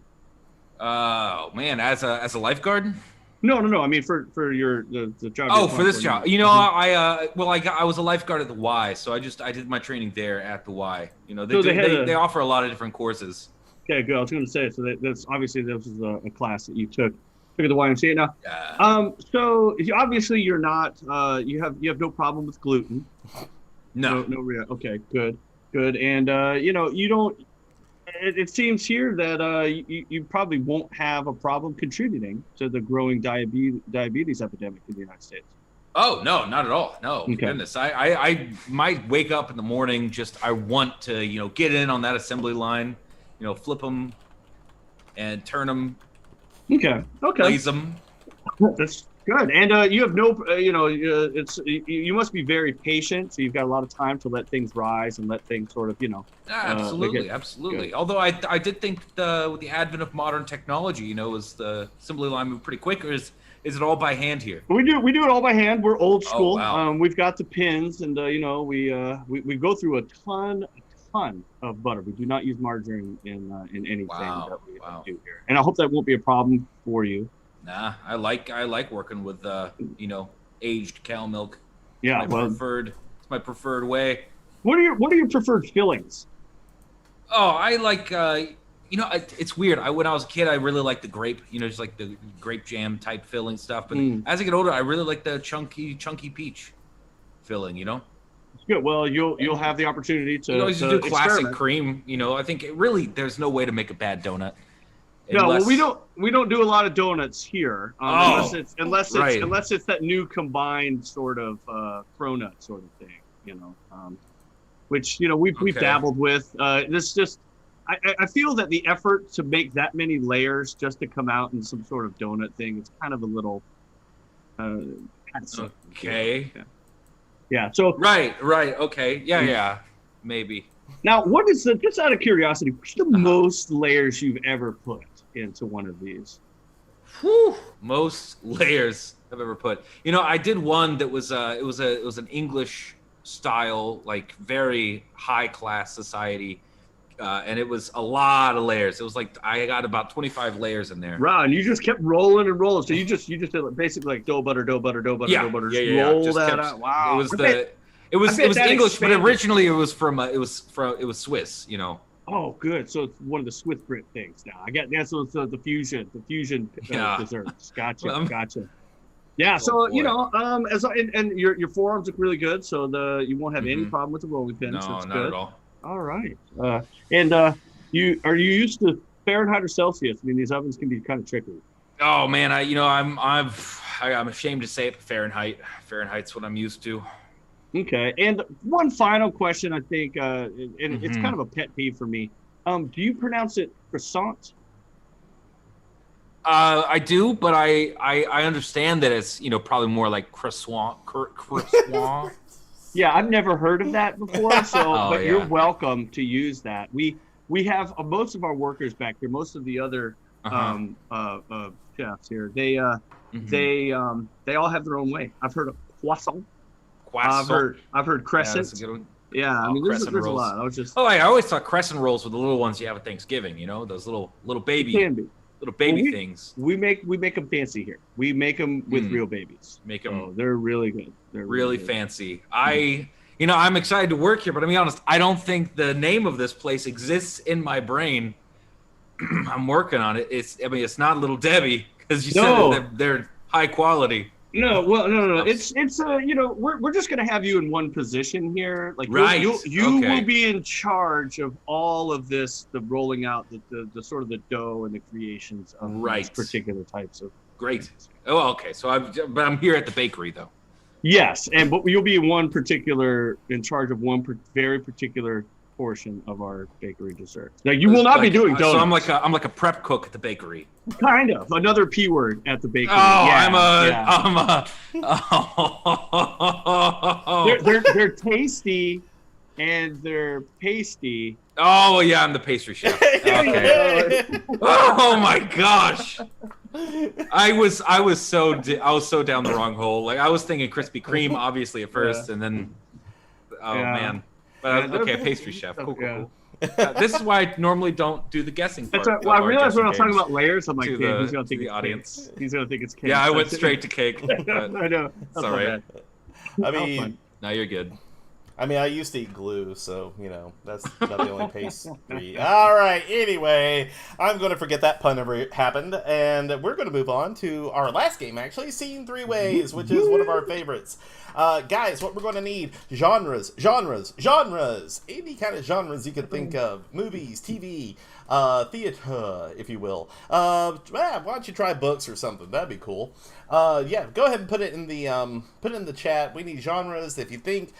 Oh man, as a lifeguard? No. I mean for the job. Oh, for this job. You know, I was a lifeguard at the Y, so I did my training there at the Y. You know, they offer a lot of different courses. Okay, good. I was going to say, so that's obviously this is a class that you took at the YMCA now. Yeah. So obviously you're not. You have no problem with gluten. No. Okay, good. And you don't. It seems here that you probably won't have a problem contributing to the growing diabetes epidemic in the United States. Oh no, not at all. No, okay. Goodness, I might wake up in the morning. I want to get in on that assembly line, flip them and turn them. Okay. Blaze them. That's good. And you have no, you must be very patient. So you've got a lot of time to let things rise and let things sort of, Absolutely. Good. Although I did think with the advent of modern technology, is the assembly line move pretty quick, or is it all by hand here? We do it all by hand. We're old school. Oh, wow. We've got the pins, and we go through a ton of butter. We do not use margarine in anything that we do here, and I hope that won't be a problem for you. Nah, I like working with aged cow milk. Yeah, it's my preferred way. What are your preferred fillings? Oh, I like it's weird. When I was a kid, I really liked the grape, just like the grape jam type filling stuff. But as I get older, I really like the chunky peach filling. Good. Well, you'll have the opportunity to. You do classic cream. I think there's no way to make a bad donut. No, we don't do a lot of donuts here, unless it's that new combined sort of cronut sort of thing, which we've dabbled with. This just I feel that the effort to make that many layers just to come out in some sort of donut thing is kind of a little. Okay. Yeah. So. Right. Okay. Yeah. Maybe. Now, what is just out of curiosity? What's the most layers you've ever put into one of these? Whew, most layers I've ever put. I did one that was it was an English style, like very high class society, and it was a lot of layers. It was like I got about 25 layers in there. Wow, and you just kept rolling and rolling. So you just did basically like dough butter. Roll that out. Wow. It was English, but originally it was Swiss. Oh, good. So it's one of the Swiss Brit things now. I get that's the fusion desserts. Gotcha. Yeah. So and your forearms look really good. So you won't have any problem with the rolling pin. No, so it's not good. at all. All right. And you used to Fahrenheit or Celsius? I mean, these ovens can be kind of tricky. Oh man, I'm ashamed to say it, but Fahrenheit. Fahrenheit's what I'm used to. Okay, and one final question, I think, and it's kind of a pet peeve for me. Do you pronounce it croissant? I do, but I understand that it's probably more like croissant. Croissant. Yeah, I've never heard of that before. So, Oh, but you're yeah. welcome to use that. We have most of our workers back here. Most of the other chefs here. They all have their own way. I've heard of croissant. I've heard Yeah, crescent. that's a good one. Yeah, I Oh, mean, there's crescent a rolls. lot. I was just Oh, I always thought crescent rolls were the little ones you have at Thanksgiving. Those little baby can be. things. We make them fancy here. We make them with real babies. Make So them they're really good. They're really good. fancy. I'm excited to work here, but to be honest, I don't think the name of this place exists in my brain. I'm working on it. It's not Little Debbie because you No. said that they're high quality. No. It's we're just gonna have you in one position here. Like Right. you Okay. will be in charge of all of this, the rolling out, the sort of the dough and the creations of these Right. particular types of. Great. Oh, okay. So I'm here at the bakery though. Yes, but you'll be in charge of one very particular portion of our bakery desserts. Now you will not be doing donuts. So I'm like a prep cook at the bakery. Kind of another P word at the bakery. Oh, Yeah. Oh. They're tasty and they're pasty. Oh yeah, I'm the pastry chef. Okay. Oh my gosh. I was so down the wrong hole. Like I was thinking Krispy Kreme obviously at first, and then man. But okay, pastry chef. Cool. This is why I normally don't do the guessing part. That's right. Well, I of our realized when I was guessing talking games. about layers, I'm like, to damn, the- he's gonna to think the it's audience. cake. He's gonna think it's cake. Yeah, I went That's it. straight to cake. But I know. it's That's all not right. bad. I How mean, fun. Now you're good. I used to eat glue, so, that's not the only pastry. All right, anyway, I'm going to forget that pun ever happened, and we're going to move on to our last game, actually, Scene Three Ways, which is one of our favorites. Guys, what we're going to need, genres. Any kind of genres you can think of. Movies, TV, theater, if you will. Why don't you try books or something? That'd be cool. Go ahead and put it in the chat. We need genres. If you think,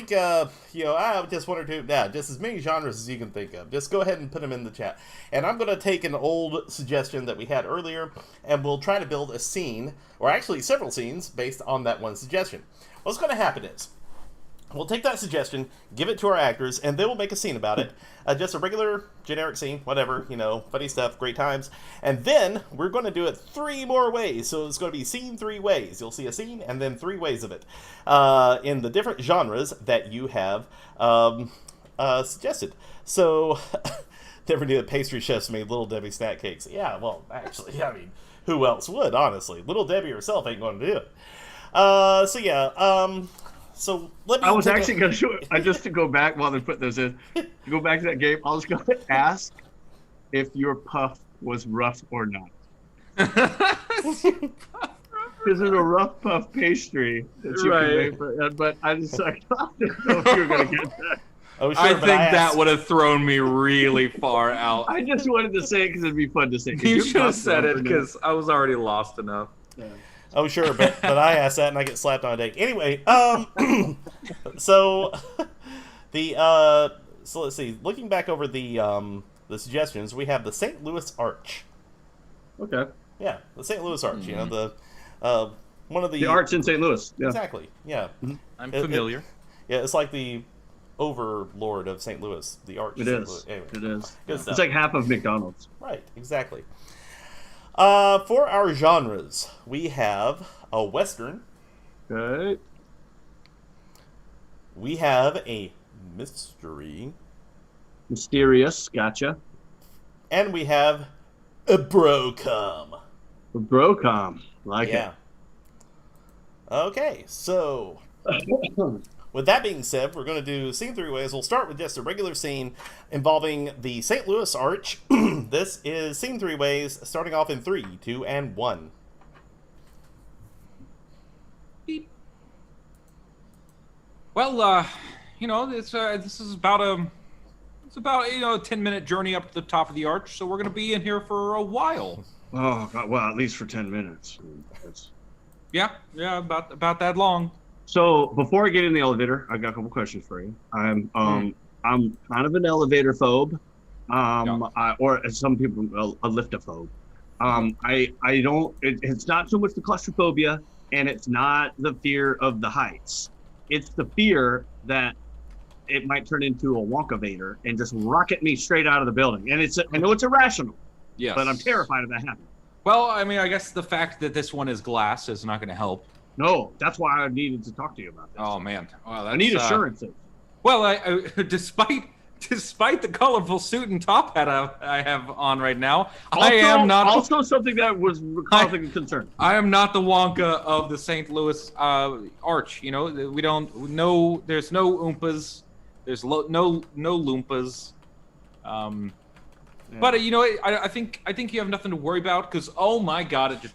just one or two, just as many genres as you can think of. Just go ahead and put them in the chat. And I'm going to take an old suggestion that we had earlier, and we'll try to build a scene, or actually several scenes, based on that one suggestion. What's going to happen is, we'll take that suggestion, give it to our actors, and they will make a scene about it. Just a regular, generic scene, whatever, funny stuff, great times. And then we're going to do it 3 more ways. So it's going to be Scene 3 Ways. You'll see a scene and then 3 ways of it in the different genres that you have suggested. So, never knew that pastry chefs made Little Debbie snack cakes. Yeah, well, actually, I mean, who else would, honestly? Little Debbie herself ain't going to do it. So let me. I was actually going to show it. Just to go back while they put those in. To go back to that game, I was going to ask if your puff was rough or not. Because there's a rough puff pastry that you can make, but I didn't know if you were going to get that. Oh, sure, I but think asked- that would have thrown me really far out. I just wanted to say it because it'd be fun to say. You should have said it because I was already lost enough. Oh, sure, but I asked that and I get slapped on a date. Anyway, so so let's see. Looking back over the suggestions, we have the St. Louis Arch. Okay. Yeah, the St. Louis Arch. The one of the arch in St. Louis. Yeah. Exactly. Yeah. I'm familiar. It's like the overlord of St. Louis, the Arch. It of is. St. Louis. Anyway, It is. good stuff. It's like half of McDonald's. Right, exactly. For our genres, we have a Western. Okay. We have a mystery. Mysterious. Gotcha. And we have a brocom. Brocom. Like Yeah. Okay, so with that being said, we're going to do Scene 3 Ways. We'll start with just a regular scene involving the St. Louis Arch. This is Scene 3 Ways, starting off in 3, 2, and 1. Beep. Well, this is about a 10-minute journey up to the top of the arch, so we're gonna be in here for a while. Oh, God. Well, at least for 10 minutes. That's... Yeah, about that long. So before I get in the elevator, I got a couple questions for you. I'm kind of an elevator phobe, or as some people, a liftophobe. I don't. It's not so much the claustrophobia, and it's not the fear of the heights. It's the fear that it might turn into a Wonkavator and just rocket me straight out of the building. And I know it's irrational, Yes. but I'm terrified of that happening. Well, I mean, I guess the fact that this one is glass is not going to help. No, that's why I needed to talk to you about this. Oh man, well, that's, I need assurances. Well, I despite the colorful suit and top hat I have on right now, I am not also something that was causing concern. I am not the Wonka of the St. Louis Arch. You know, we don't know. There's no Oompas. There's no Loompas. Yeah. But you know, I think you have nothing to worry about because oh my god, it just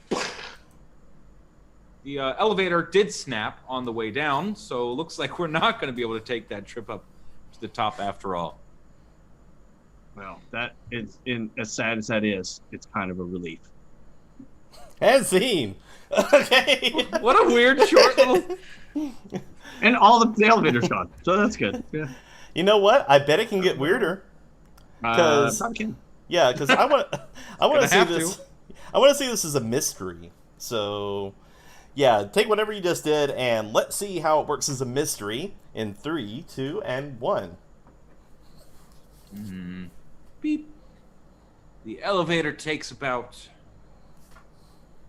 the elevator did snap on the way down, so it looks like we're not going to be able to take that trip up to the top after all. Well, that is as sad as that is. It's kind of a relief. And scene. Okay. What a weird short little. And all the elevator's gone, so that's good. Yeah. You know what? I bet it can get weirder. Because yeah, because I want to see this. I want to see this as a mystery. So, yeah, take whatever you just did and let's see how it works as a mystery in 3, 2, and 1. Beep. The elevator takes about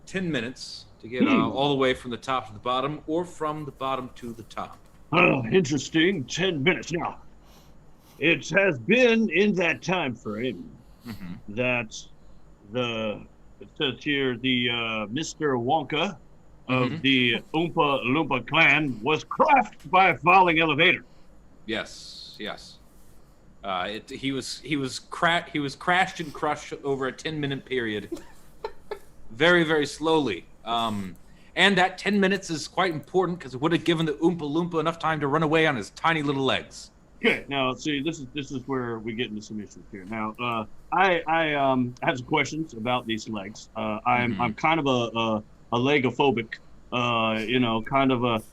10 minutes to get all the way from the top to the bottom, or from the bottom to the top. Oh, interesting. 10 minutes now. It has been in that time frame that it says here the Mr. Wonka of the Oompa Loompa clan was crushed by a falling elevator. Yes. He was crashed and crushed over a 10-minute period, very very slowly. And that 10 minutes is quite important because it would have given the Oompa Loompa enough time to run away on his tiny little legs. Okay, now see, this is where we get into some issues here. Now, I have some questions about these legs. I'm kind of a legophobic, you know, kind of an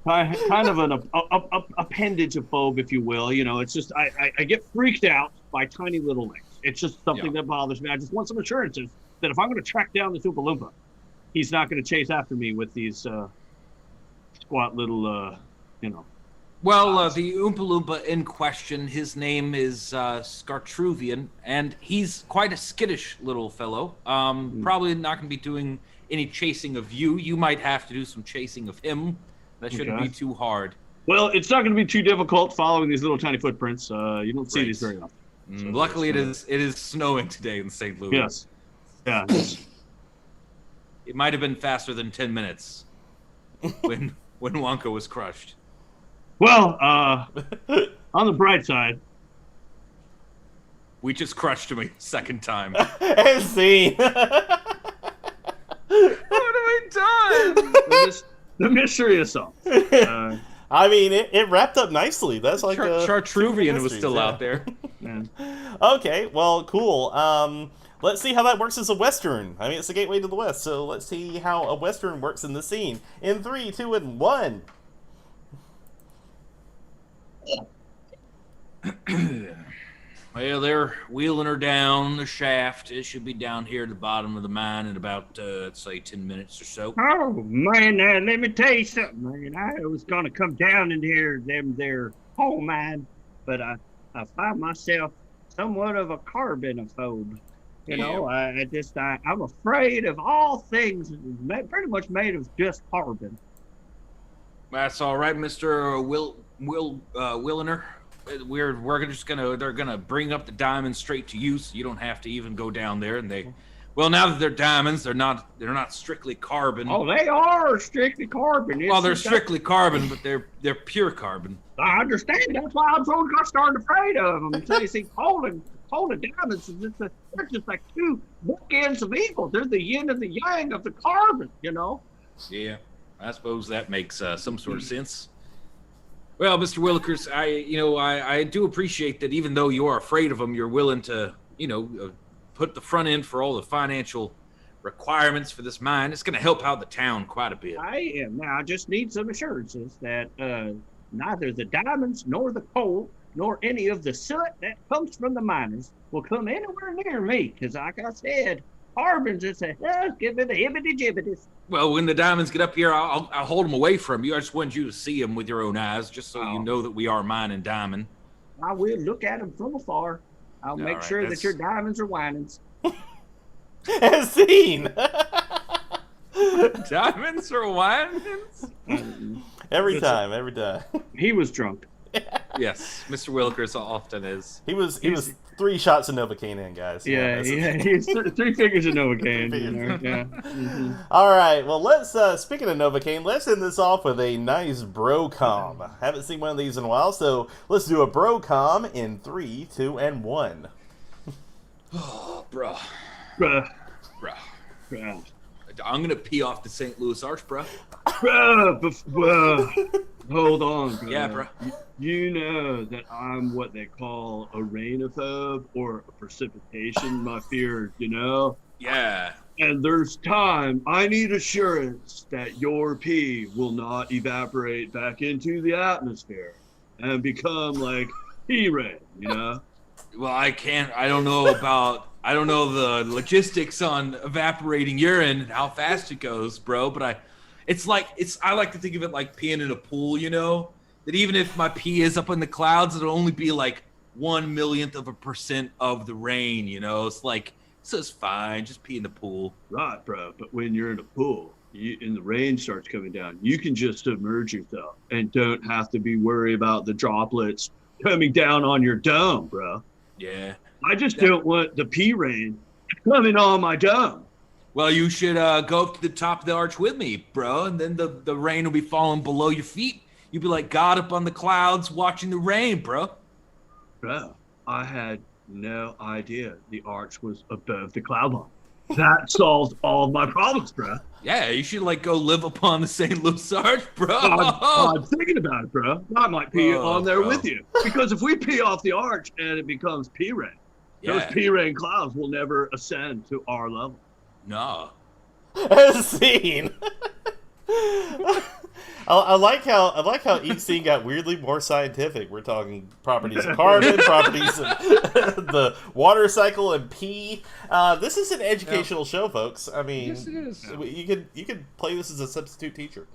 appendagephobe, if you will. You know, it's just I get freaked out by tiny little legs. It's just something that bothers me. I just want some assurances that if I'm going to track down this Oompa Loompa, he's not going to chase after me with these squat little, you know. Well, the Oompa Loompa in question, his name is Scartruvian, and he's quite a skittish little fellow. Probably not going to be doing any chasing of you. You might have to do some chasing of him. That shouldn't be too hard. Well, it's not going to be too difficult following these little tiny footprints. You don't see these very often. So luckily, it is snowing today in St. Louis. Yes. Yeah. It might have been faster than 10 minutes when Wonka was crushed. Well, on the bright side, we just crushed him a second time. And scene. What have I done? The mystery is solved. I mean, it wrapped up nicely. That's like Chartruvian was still out there. Yeah. Okay, well, cool. Let's see how that works as a Western. I mean, it's a gateway to the West, so let's see how a Western works in the scene. In 3, 2, and 1. Well, they're wheeling her down the shaft. It should be down here at the bottom of the mine in about, let's say, 10 minutes or so. Oh, man, let me tell you something, man. I was going to come down in here, them there coal mine, but I find myself somewhat of a carbonophobe. You know, I'm afraid of all things pretty much made of just carbon. That's all right, Mr. Williner. They're gonna bring up the diamonds straight to you, so you don't have to even go down there. And now that they're diamonds, they're not strictly carbon. Oh, they are strictly carbon. Well, they're strictly carbon, but they're pure carbon. I understand. That's why I'm so started afraid of them. Until you see coal and diamonds, they're just like two bookends of evil. They're the yin and the yang of the carbon, you know. Yeah, I suppose that makes some sort of sense. Well, Mr. Willikers, I do appreciate that even though you are afraid of them, you're willing to, put the front end for all the financial requirements for this mine. It's going to help out the town quite a bit. I am. Now, I just need some assurances that neither the diamonds nor the coal nor any of the soot that comes from the miners will come anywhere near me. Because like I said, Harbinger said, give me the hibbity jibbities. Well, when the diamonds get up here, I'll hold them away from you. I just want you to see them with your own eyes, just so you know that we are mine and diamond. I will look at them from afar. I'll make right, sure that your diamonds are whinings. As seen. Diamonds or wines? Every time. He was drunk. Yes, Mr. Willikers often is. He was 3 shots of Novocaine in, guys. Yeah, he's 3 fingers of Novocaine. You know? Yeah. Mm-hmm. All right, well, let's, speaking of Novocaine, let's end this off with a nice bro-com. Haven't seen one of these in a while, so let's do a bro-com in 3, 2, and 1. Oh, bruh. Bruh. Bruh. Bruh. I'm gonna pee off the St. Louis Arch, bruh. Bruh. Hold on, bro. Yeah, bruh. You know that I'm what they call a rainophobe or a precipitation, my fear, you know? Yeah. And there's time. I need assurance that your pee will not evaporate back into the atmosphere and become like pee rain, you know? Well, I don't know the logistics on evaporating urine and how fast it goes, bro, but I like to think of it like peeing in a pool, you know? That even if my pee is up in the clouds, it'll only be like 1/1,000,000% of the rain, you know? It's like, so it's fine, just pee in the pool. Right, bro. But when you're in a pool and the rain starts coming down, you can just submerge yourself and don't have to be worried about the droplets coming down on your dome, bro. Yeah. I just don't want the pee rain coming on my dome. Well, you should go up to the top of the arch with me, bro, and then the rain will be falling below your feet. You'll be like God up on the clouds watching the rain, bro. Bro, I had no idea the arch was above the cloud line. That solves all of my problems, bro. Yeah, you should like go live upon the St. Louis Arch, bro. I'm thinking about it, bro. I might pee on there bro. with you. Because if we pee off the arch and it becomes pee rain, those pee rain clouds will never ascend to our level. No. As seen. I like how each scene got weirdly more scientific. We're talking properties of carbon, properties of the water cycle, and pee. This is an educational show, folks. I mean, Yes, it is. You could play this as a substitute teacher.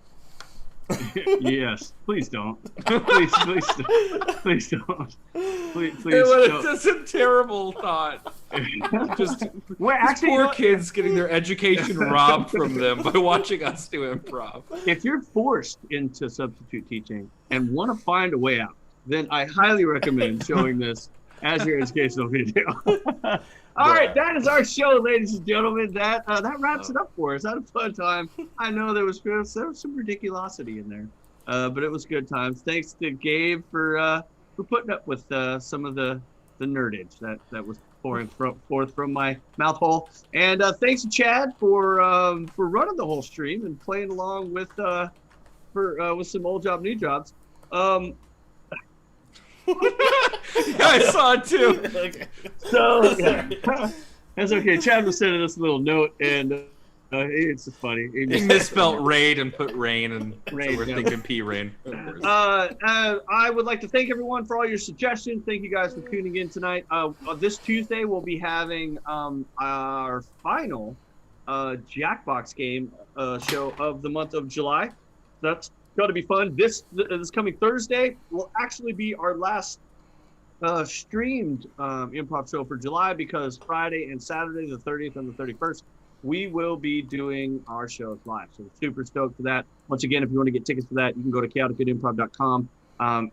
Yes, please don't. Please don't. Please don't. Please It's don't. just a terrible thought. Just Well, actually, poor kids getting their education robbed from them by watching us do improv. if you're forced into substitute teaching and want to find a way out, then I highly recommend showing this as your educational video. All right, that is our show, ladies and gentlemen. That wraps it up for us. Had a fun time. I know there was some ridiculosity in there, but it was good times. Thanks to Gabe for putting up with some of the nerdage that was pouring forth from my mouth hole. And thanks to Chad for running the whole stream and playing along with some old job, new jobs. Yeah, I saw it too. Okay. So yeah. That's okay. Chad was sending us a little note, and it's just funny. He misspelled raid and put rain, and Raid, so we're yeah. thinking pea rain. I would like to thank everyone for all your suggestions. Thank you guys for tuning in tonight. This Tuesday we'll be having our final Jackbox game show of the month of July. That's going to be fun. This coming Thursday will actually be our last streamed improv show for July, because Friday and Saturday, the 30th and the 31st, we will be doing our shows live. So we're super stoked for that. Once again, if you want to get tickets for that, you can go to chaoticgoodimprov.com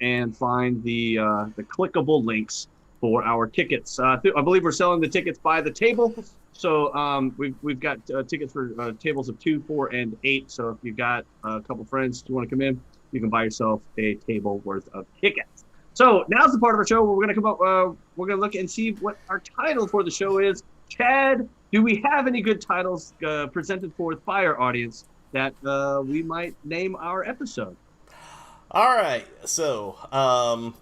and find the clickable links for our tickets. I believe we're selling the tickets by the table. So we've got tickets for tables of 2, 4, and 8. So if you've got a couple friends who want to come in, you can buy yourself a table worth of tickets. So now's the part of our show where we're going to come up. We're going to look and see what our title for the show is. Chad, do we have any good titles presented forth by our audience that we might name our episode? All right. So,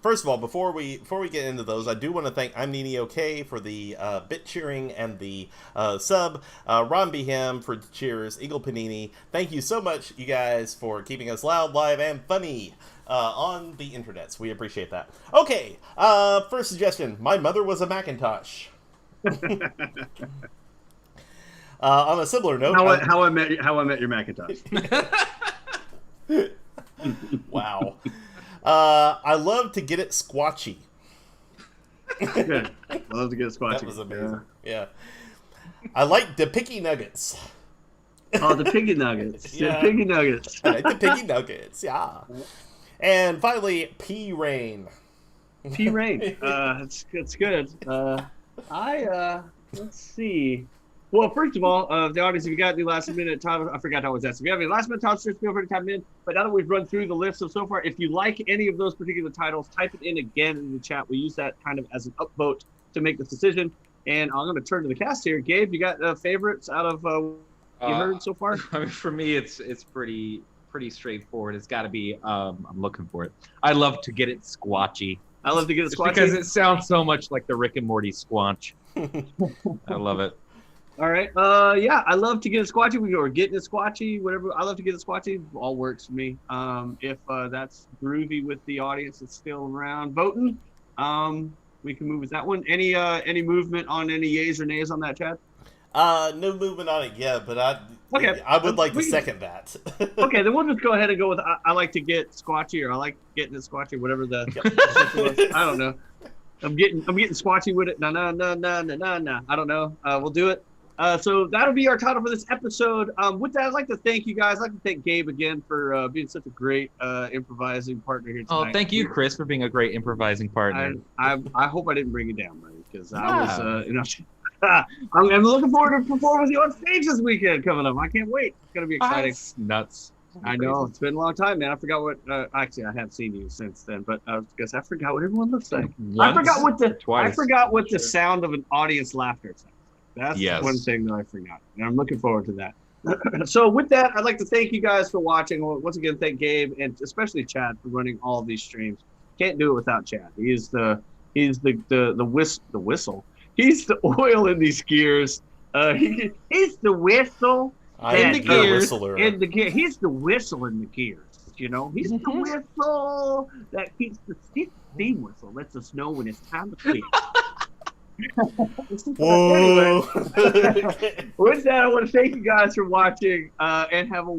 first of all, before we get into those, I do want to thank I'm Nini OK for the bit cheering and the sub, Ron Beham for the cheers, Eagle Panini. Thank you so much, you guys, for keeping us loud, live, and funny on the internets. We appreciate that. Okay. First suggestion: my mother was a Macintosh. On a similar note, How I met your Macintosh. Wow. I love to get it squatchy. Good. I love to get a Squatchy. That was amazing. Yeah. I like the picky nuggets. Oh, the piggy nuggets. Yeah. The piggy nuggets. I like the piggy nuggets. Yeah. And finally, P Rain. P Rain. It's good. Let's see. Well, first of all, the audience, if you got any last minute time, I forgot how it was asked. If you have any last minute time, feel free to type in. But now that we've run through the list so far, if you like any of those particular titles, type it in again in the chat. We use that kind of as an upvote to make this decision. And I'm going to turn to the cast here. Gabe, you got favorites out of you heard so far? I mean, for me, it's pretty straightforward. It's got to be. I'm looking for it. I love to get it squatchy. I love to get it Just Squatchy. because it sounds so much like the Rick and Morty squanch. I love it. All right. Yeah, I love to get a Squatchy. Or getting a Squatchy, whatever. I love to get a Squatchy. All works for me. If that's groovy with the audience that's still around voting, we can move with that one. Any movement on any yays or nays on that, Chad? No movement on it yet, but I would like to second that. Okay, then we'll just go ahead and go with I like to get Squatchy, or I like getting it Squatchy, whatever the I don't know. I'm getting Squatchy with it. No. I don't know. We'll do it. So that'll be our title for this episode. With that, I'd like to thank you guys. I'd like to thank Gabe again for being such a great improvising partner here tonight. Oh, thank you, Chris, for being a great improvising partner. I hope I didn't bring you down, buddy, because I was, I'm looking forward to perform with you on stage this weekend coming up. I can't wait. It's gonna be exciting. It's nuts. I know, it's been a long time, man. I forgot what. Actually, I have seen you since then, but I guess I forgot what everyone looks like. I forgot what the sound of an audience laughter sounds like. That's one thing that I forgot, and I'm looking forward to that. So with that, I'd like to thank you guys for watching. Once again, thank Gabe and especially Chad for running all of these streams. Can't do it without Chad. He's the whistle. He's the oil in these gears. He's the whistle. In the gears. In the gear. He's the whistle in the gears. You know, he's the whistle that keeps the steam whistle. Lets us know when it's time to quit. Whoa. Anyway, with that, I want to thank you guys for watching and have a